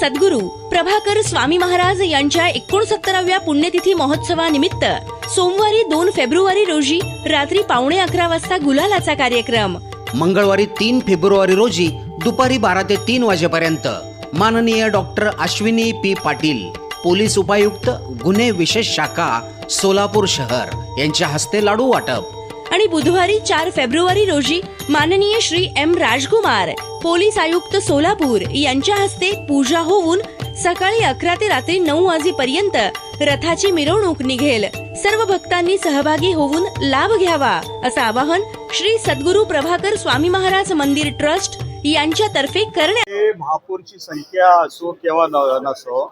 सद्गुरू प्रभाकर स्वामी महाराज यांच्या 69व्या पुण्यतिथी महोत्सवानिमित्त सोमवारी 2 फेब्रुवारी रोजी रात्री 11:15 वाजता गुलालाचा कार्यक्रम। मंगळवारी 3 फेब्रुवारी रोजी दुपारी 12 ते 3 वाजेपर्यंत माननीय doctor Ashwini P Patil, police उपायुक्त गुन्हे विशेष शाखा सोलापूर शहर यांच्या हस्ते लाडू वाटप। आणि बुधवारी 4 फेब्रुवारी रोजी माननीय श्री एम राजकुमार, पोलीस आयुक्त सोलापूर यांच्या हस्ते पूजा होऊन सकाळी 11 ते रात्री 9 वाजेपर्यंत रथाची मिरवणूक निघेल। सर्व भक्तांनी सहभागी होऊन लाभ घ्यावा असं आवाहन श्री सद्गुरू प्रभाकर स्वामी महाराज मंदिर ट्रस्ट यांच्यातर्फे करण्यात। महापौरची संख्या असो किंवा नसो,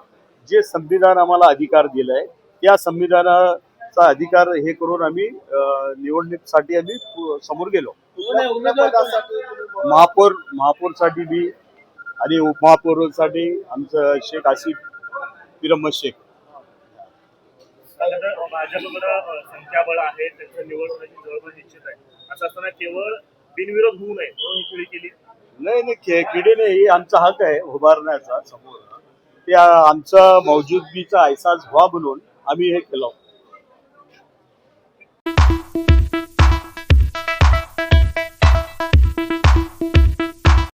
जे संविधान आम्हाला अधिकार दिलाय त्या संविधानाचा अधिकार हे करून आम्ही निवडणुकीसाठी आम्ही समोर गेलो। महापौरसाठी बी आणि उपमहापौरसाठी आमचं शेख आसिफ पिरमद शेख। भाजपकडे संख्याबळ आहे, त्यांचं निवड होण्याची जवळपास निश्चित आहे। असं असताना केवळ बिनविरोध होऊ नये म्हणून ही खेळी केली नाही, किडे नाही, आमचा हक आहे उभारण्याचा समोर, त्या आमचा मौजूदगीचा अहसास व्हा म्हणून आम्ही हे केलं।